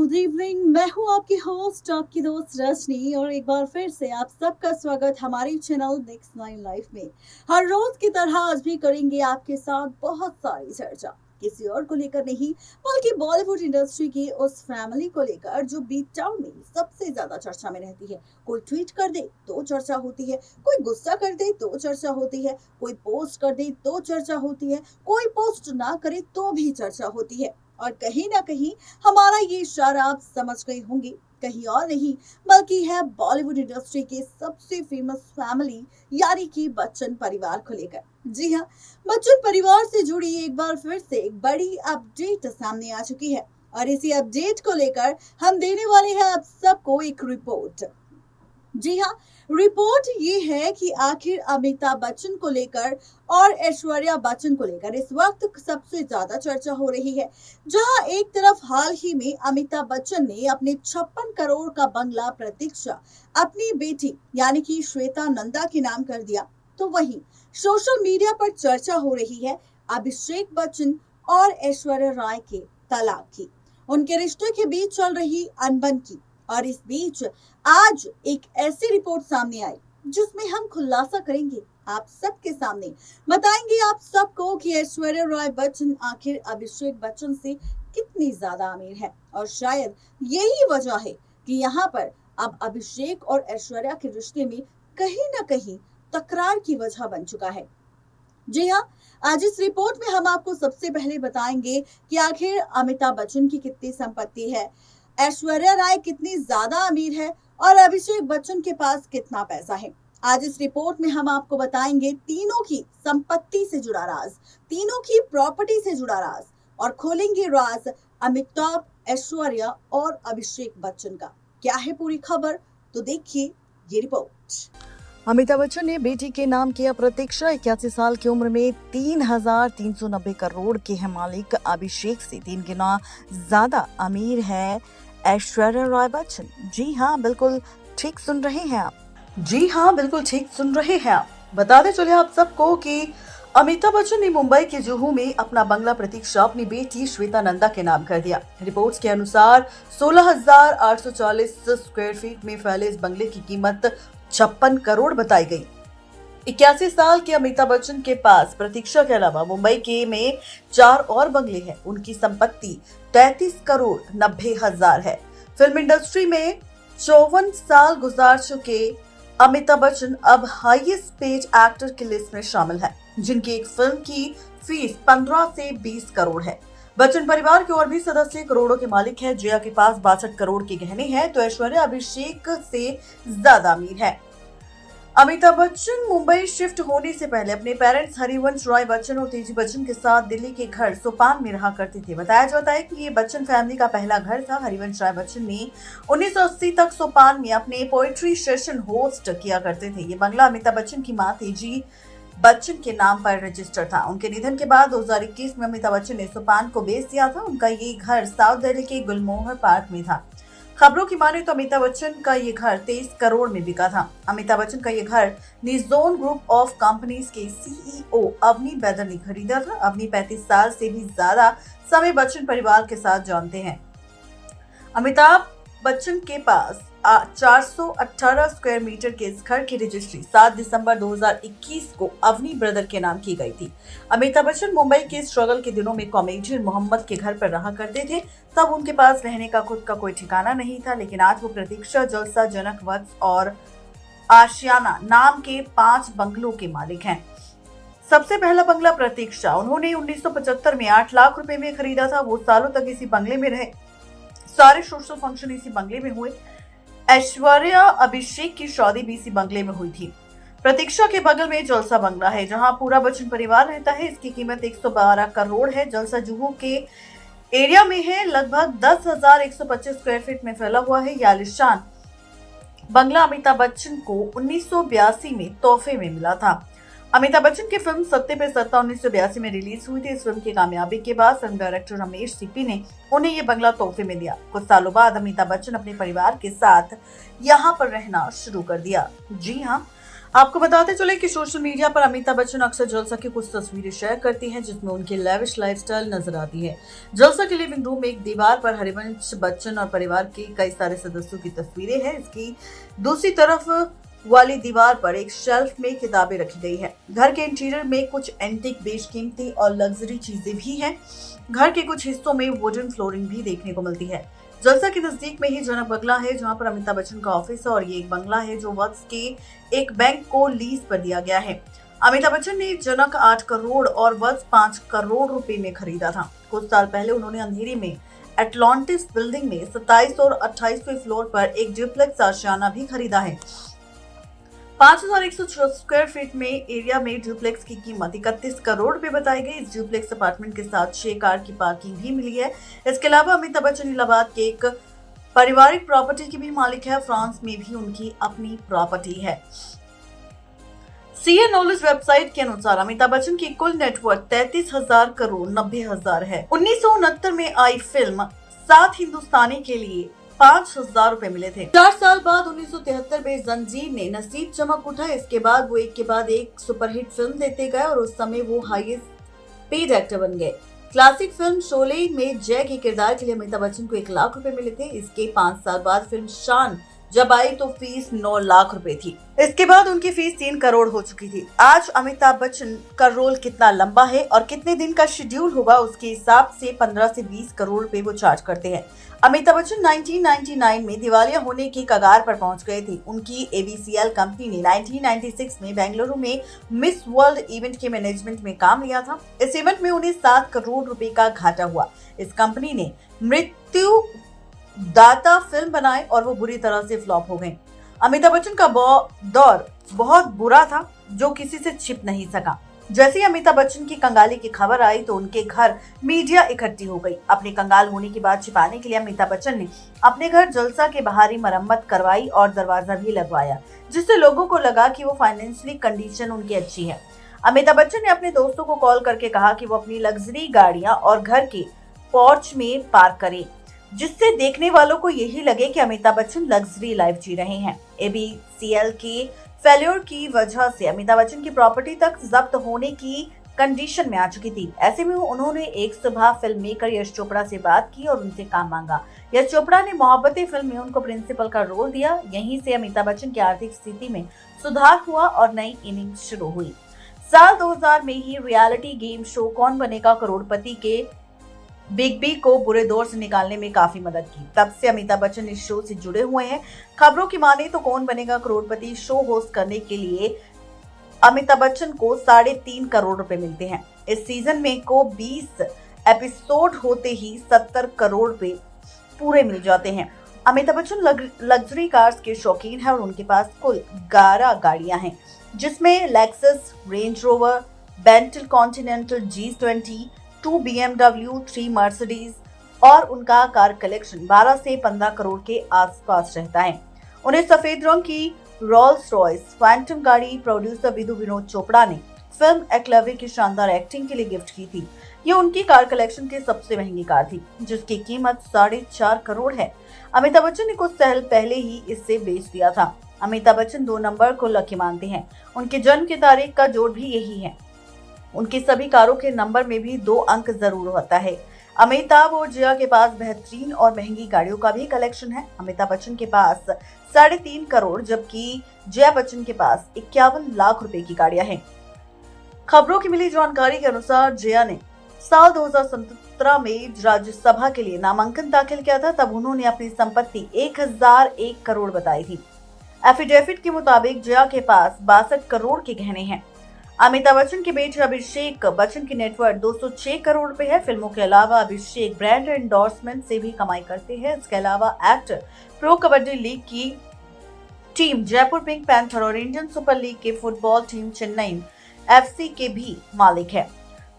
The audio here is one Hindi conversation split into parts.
Good evening. मैं हूं आपकी होस्ट, आपकी दोस्त रजनी, और एक बार फिर से आप सबका स्वागत हमारे चैनल नेक्स्ट नाइन लाइफ में। हर रोज की तरह आज भी करेंगे आपके साथ बहुत सारी चर्चा, किसी और को लेकर नहीं बल्कि बॉलीवुड इंडस्ट्री की उस फैमिली को लेकर जो बीट टाउन में सबसे ज्यादा चर्चा में रहती है। कोई ट्वीट कर दे तो चर्चा होती है, कोई गुस्सा कर दे तो चर्चा होती है, कोई पोस्ट कर दे तो चर्चा होती है, कोई पोस्ट ना करे तो भी चर्चा होती है। और कहीं ना कहीं हमारा ये इशारा आप समझ गए होंगे, कहीं और नहीं बल्कि है बॉलीवुड इंडस्ट्री के सबसे फेमस फैमिली यानी कि बच्चन परिवार को लेकर। जी हाँ, बच्चन परिवार से जुड़ी एक बार फिर से एक बड़ी अपडेट सामने आ चुकी है, और इसी अपडेट को लेकर हम देने वाले हैं आप सबको एक रिपोर्ट। जी हाँ, रिपोर्ट ये है कि आखिर अमिताभ बच्चन को लेकर और ऐश्वर्या बच्चन को लेकर इस वक्त सबसे ज्यादा चर्चा हो रही है। जहां एक तरफ हाल ही में अमिताभ बच्चन ने अपने 56 करोड़ का बंगला प्रतीक्षा अपनी बेटी यानी कि श्वेता नंदा के नाम कर दिया, तो वहीं सोशल मीडिया पर चर्चा हो रही है अभिषेक बच्चन और ऐश्वर्या राय के तलाक की, उनके रिश्ते के बीच चल रही अनबन की। और इस बीच आज एक ऐसी रिपोर्ट सामने आई जिसमें हम खुलासा करेंगे आप सबके सामने, बताएंगे आप सबको कि ऐश्वर्या राय बच्चन आखिर अभिषेक बच्चन से कितनी ज्यादा अमीर है, और शायद यही वजह है कि यहाँ पर अब अभिषेक और ऐश्वर्या के रिश्ते में कहीं ना कहीं तकरार की वजह बन चुका है। जी हाँ, आज इस रिपोर्ट में हम आपको सबसे पहले बताएंगे कि आखिर अमिताभ बच्चन की कितनी संपत्ति है, ऐश्वर्या राय कितनी ज्यादा अमीर है, और अभिषेक बच्चन के पास कितना पैसा है। आज इस रिपोर्ट में हम आपको बताएंगे तीनों की संपत्ति से जुड़ा राज, तीनों की प्रॉपर्टी से जुड़ा राज, और खोलेंगे राज अमिताभ, ऐश्वर्या और अभिषेक बच्चन का। क्या है पूरी खबर, तो देखिए ये रिपोर्ट। अमिताभ बच्चन ने बेटी के नाम किया प्रतीक्षा। 81 साल की उम्र में 3,390 करोड़ के है मालिक अभिषेक से 3 गुना ज्यादा अमीर है ऐश्वर्या राय बच्चन। जी हाँ, बिल्कुल ठीक सुन रहे हैं आप। बताते चले आप सबको कि अमिताभ बच्चन ने मुंबई के जुहू में अपना बंगला प्रतीक्षा अपनी बेटी श्वेता नंदा के नाम कर दिया। रिपोर्ट्स के अनुसार 16,840 स्क्वायर फीट में फैले इस बंगले की कीमत 56 करोड़ बताई गई। 81 साल के अमिताभ बच्चन के पास प्रतीक्षा के अलावा मुंबई के में 4 और बंगले हैं। उनकी संपत्ति 33 करोड़ 90 हजार है। फिल्म इंडस्ट्री में 54 साल गुजार चुके अमिताभ बच्चन अब हाईएस्ट पेड एक्टर की लिस्ट में शामिल है, जिनकी एक फिल्म की फीस 15 से 20 करोड़ है। बच्चन परिवार के और भी सदस्य करोड़ों के मालिक हैं। जया के पास 62 करोड़ के गहने हैं, तो ऐश्वर्या अभिषेक से ज्यादा अमीर है। अमिताभ बच्चन मुंबई शिफ्ट होने से पहले अपने पेरेंट्स हरिवंश रॉय बच्चन और तेजी बच्चन के साथ दिल्ली के घर सोपान में रहा करते थे। बताया जाता है कि ये बच्चन फैमिली का पहला घर था। हरिवंश राय बच्चन ने 1980 तक सोपान में अपने पोएट्री सेशन होस्ट किया करते थे। ये बंगला अमिताभ बच्चन की मां तेजी बच्चन के नाम पर रजिस्टर था। उनके निधन के बाद 2021 में अमिताभ बच्चन ने सोपान को बेच दिया था। उनका ये घर साउथ दिल्ली के गुलमोहर पार्क में था। खबरों की माने तो अमिताभ बच्चन का ये घर 23 करोड़ में बिका था। अमिताभ बच्चन का ये घर निजोन ग्रुप ऑफ कंपनीज के सीईओ अवनी बैदर ने खरीदा था। अवनी 35 साल से भी ज्यादा समय बच्चन परिवार के साथ जानते हैं। अमिताभ बच्चन के पास 418 स्क्वायर मीटर के इस घर की रजिस्ट्री 7 दिसंबर 2021 को अवनी ब्रदर के नाम की गई थी। अमिताभ बच्चन मुंबई के स्ट्रगल के दिनों में कॉमेडियन मोहम्मद के घर पर रहा करते थे। तब उनके पास रहने का खुद का कोई ठिकाना नहीं था, लेकिन आज वो प्रतीक्षा, जलसा, जनक, वत्स और आशियाना नाम के 5 बंगलों के मालिक हैं। सबसे पहला बंगला प्रतीक्षा उन्होंने 1975 में 8 लाख रुपए में खरीदा था। वो सालों तक इसी बंगले में रहे। सारे सोशल फंक्शन इसी बंगले में हुए। ऐश्वर्या अभिषेक की शादी भी इसी बंगले में हुई थी। प्रतीक्षा के बगल में जलसा बंगला है, जहां पूरा बच्चन परिवार रहता है। इसकी कीमत 112 करोड़ है। जलसा जुहू के एरिया में है, लगभग 10,125 स्क्वायर फीट में फैला हुआ है। यह आलीशान बंगला अमिताभ बच्चन को 1982 में तोहफे में मिला था। अमिताभ बच्चन की फिल्म सत्ते पे सत्ता 1982 में रिलीज हुई थी। इस फिल्म की कामयाबी के बाद फिल्म डायरेक्टर रमेश सिप्पी ने उन्हें ये बंगला तोहफे में दिया। कुछ सालों बाद अमिताभ बच्चन अपने परिवार के साथ यहाँ पर रहना शुरू कर दिया। जी हाँ, आपको बताते चले कि सोशल मीडिया पर अमिताभ बच्चन अक्सर जलसा की कुछ तस्वीरें शेयर करती हैं, जिसमें उनकी लेविश लाइफस्टाइल नजर आती है। जलसा के लिविंग रूम में एक दीवार पर हरिवंश बच्चन और परिवार के कई सारे सदस्यों की तस्वीरें हैं। इसकी दूसरी तरफ वाली दीवार पर एक शेल्फ में किताबें रखी गई है। घर के इंटीरियर में कुछ एंटीक, बेशकीमती और लग्जरी चीजें भी हैं। घर के कुछ हिस्सों में वुडन फ्लोरिंग भी देखने को मिलती है। जलसा के नजदीक में ही जनक बंगला है, जहां पर अमिताभ बच्चन का ऑफिस है, और ये एक बंगला है जो वत्स के एक बैंक को लीज पर दिया गया है। अमिताभ बच्चन ने जनक 8 करोड़ और वत्स 5 करोड़ रुपए में खरीदा था। कुछ साल पहले उन्होंने अंधेरी में एटलांटिस बिल्डिंग में 27 और 28वें फ्लोर पर एक ड्यूप्लेक्स आशियाना भी खरीदा है। 5100 स्क्वायर फीट में एरिया में ड्यूप्लेक्स की कीमत 31 करोड़ रुपए बताई गई। इस ड्यूप्लेक्स अपार्टमेंट के साथ 6 कार की पार्किंग भी मिली है। इसके अलावा अमिताभ बच्चन इलाहाबाद के एक पारिवारिक प्रॉपर्टी की भी मालिक है। फ्रांस में भी उनकी अपनी प्रॉपर्टी है। सीए नॉलेज वेबसाइट के अनुसार अमिताभ बच्चन की कुल नेटवर्थ 33,000 करोड़ 90,000 है। 1969 में आई फिल्म 7 हिंदुस्तानी के लिए 5,000 रुपए मिले थे। 4 साल बाद 1973 में जंजीर ने नसीब चमक उठाए। इसके बाद वो एक के बाद एक सुपरहिट फिल्म देते गए और उस समय वो हाईएस्ट पेड एक्टर बन गए। क्लासिक फिल्म शोले में जय के किरदार के लिए अमिताभ बच्चन को 1 लाख रुपए मिले थे। इसके 5 साल बाद फिल्म शान जब आई तो फीस 9 लाख रुपए थी। इसके बाद उनकी फीस 3 करोड़ हो चुकी थी। आज अमिताभ बच्चन का रोल कितना लंबा है और कितने दिन का शेड्यूल होगा, उसके हिसाब से 15 से 20 करोड़ रुपए वो चार्ज करते हैं। अमिताभ बच्चन 1999 में दिवालिया होने की कगार पर पहुंच गए थे। उनकी एबीसीएल कंपनी ने 1996 में बेंगलुरु में मिस वर्ल्ड इवेंट के मैनेजमेंट में काम लिया था। इस इवेंट में उन्हें 7 करोड़ रुपए का घाटा हुआ। इस कंपनी ने मृत्यु दाता फिल्म बनाई और वो बुरी तरह से फ्लॉप हो गई। अमिताभ बच्चन का दौर बहुत बुरा था, जो किसी से छिप नहीं सका। जैसे ही अमिताभ बच्चन की कंगाली की खबर आई तो उनके घर मीडिया इकट्ठी हो गई। अपने कंगाल होने की बात छिपाने के लिए अमिताभ बच्चन ने अपने घर जलसा के बाहरी मरम्मत करवाई और दरवाजा भी लगवाया, जिससे लोगों को लगा कि वो फाइनेंशियली कंडीशन उनकी अच्छी है। अमिताभ बच्चन ने अपने दोस्तों को कॉल करके कहा कि वो अपनी लग्जरी गाड़ियां और घर के पोर्च में पार्क करें, जिससे देखने वालों को यही लगे कि अमिताभ बच्चन लग्जरी लाइफ जी रहे हैं। एबीसीएल की फेल्योर की वजह से अमिताभ बच्चन की प्रॉपर्टी तक जब्त होने की कंडीशन में आ चुकी थी। ऐसे में उन्होंने एक सुबह फिल्म मेकर यश चोपड़ा से बात की और उनसे काम मांगा। यश चोपड़ा ने मोहब्बतें फिल्म में उनको प्रिंसिपल का रोल दिया। यहीं से अमिताभ बच्चन की आर्थिक स्थिति में सुधार हुआ और नई इनिंग शुरू हुई। साल 2000 में ही रियलिटी गेम शो कौन बनेगा करोड़पति के बिग बी को बुरे दौर से निकालने में काफी मदद की। तब से अमिताभ बच्चन इस शो से जुड़े हुए हैं। खबरों की माने तो कौन बनेगा करोड़पति शो होस्ट करने के लिए अमिताभ बच्चन को 3.5 करोड़ रुपए मिलते हैं। इस सीजन में को 20 एपिसोड होते ही 70 करोड़ रुपए पूरे मिल जाते हैं। अमिताभ बच्चन लग्जरी कार्स के शौकीन है और उनके पास कुल 11 गाड़ियां हैं, जिसमें लेक्सस, रेंज रोवर, बेंटल कॉन्टिनेंटल G20, 2 BMW, 3 मर्सिडीज और उनका कार कलेक्शन 12 से 15 करोड़ के आसपास रहता है। उन्हें सफेद रंग की रोल्स रॉयस फैंटम गाड़ी प्रोड्यूसर विधु विनोद चोपड़ा ने फिल्म एक्लवे की शानदार एक्टिंग के लिए गिफ्ट की थी। ये उनकी कार कलेक्शन की सबसे महंगी कार थी, जिसकी कीमत 4.5 करोड़ है। अमिताभ बच्चन ने कुछ साल पहले ही इसे बेच दिया था। अमिताभ बच्चन 2 नंबर को लकी मानते हैं। उनके जन्म की तारीख का जोड़ भी यही है। उनकी सभी कारों के नंबर में भी 2 अंक जरूर होता है। अमिताभ और जया के पास बेहतरीन और महंगी गाड़ियों का भी कलेक्शन है। अमिताभ बच्चन के पास 3.5 करोड़ जबकि जया बच्चन के पास 51 लाख रुपए की गाड़ियां हैं। खबरों की मिली जानकारी के अनुसार जया ने साल 2017 में राज्यसभा के लिए नामांकन दाखिल किया था। तब उन्होंने अपनी संपत्ति 1001 करोड़ बताई थी। एफिडेविट के मुताबिक जया के पास 62 करोड़ के गहने हैं। अमिताभ बच्चन के बेटे अभिषेक बच्चन की नेटवर्थ 206 करोड़ रुपए है। फिल्मों के अलावा अभिषेक ब्रांड एंडोर्समेंट से भी कमाई करते हैं। इसके अलावा एक्टर प्रो कबड्डी लीग की टीम जयपुर पिंक पैंथर और इंडियन सुपर लीग के फुटबॉल टीम चेन्नई FC के भी मालिक है।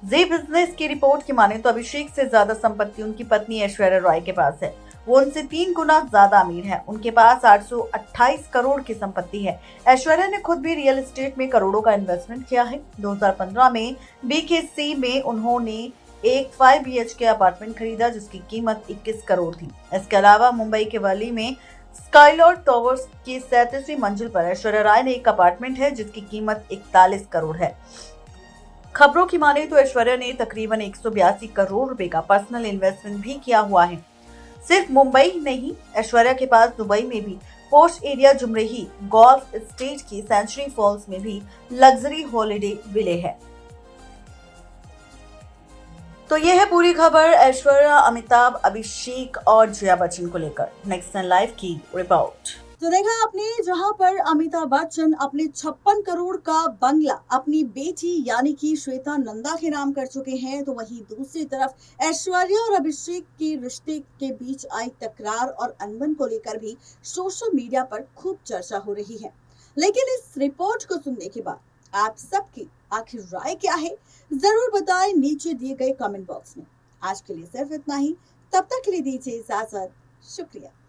जी बिजनेस की रिपोर्ट की माने तो अभिषेक से ज्यादा संपत्ति उनकी पत्नी ऐश्वर्या रॉय के पास है। वो उनसे 3 गुना ज्यादा अमीर है। उनके पास 828 करोड़ की संपत्ति है। ऐश्वर्या ने खुद भी रियल एस्टेट में करोड़ों का इन्वेस्टमेंट किया है। 2015 में BKC में उन्होंने एक 5 BHK अपार्टमेंट खरीदा जिसकी कीमत 21 करोड़ थी। इसके अलावा मुंबई के वर्ली में स्काईलॉर्ड टावर्स की 37वीं मंजिल पर ऐश्वर्या राय ने एक अपार्टमेंट है जिसकी कीमत 41 करोड़ है। खबरों की माने तो ऐश्वर्या ने तकरीबन 182 करोड़ रुपए का पर्सनल इन्वेस्टमेंट भी किया हुआ है। सिर्फ मुंबई नहीं, ऐश्वर्या के पास दुबई में भी पोस्ट एरिया जुमरेही गोल्फ एस्टेट की सेंचुरी फॉल्स में भी लग्जरी हॉलिडे विले है। तो ये है पूरी खबर ऐश्वर्या, अमिताभ, अभिषेक और जया बच्चन को लेकर। नेक्स्ट लाइव की रिपोर्ट। तो देखा आपने, जहां पर अमिताभ बच्चन अपने 56 करोड़ का बंगला अपनी बेटी यानी कि श्वेता नंदा के नाम कर चुके हैं, तो वहीं दूसरी तरफ ऐश्वर्या और अभिषेक के रिश्ते के बीच आई तकरार और अनबन को लेकर भी सोशल मीडिया पर खूब चर्चा हो रही है। लेकिन इस रिपोर्ट को सुनने के बाद आप सबकी आखिर राय क्या है, जरूर बताएं नीचे दिए गए कमेंट बॉक्स में। आज के लिए सिर्फ इतना ही, तब तक के लिए दीजिए इजाजत। शुक्रिया।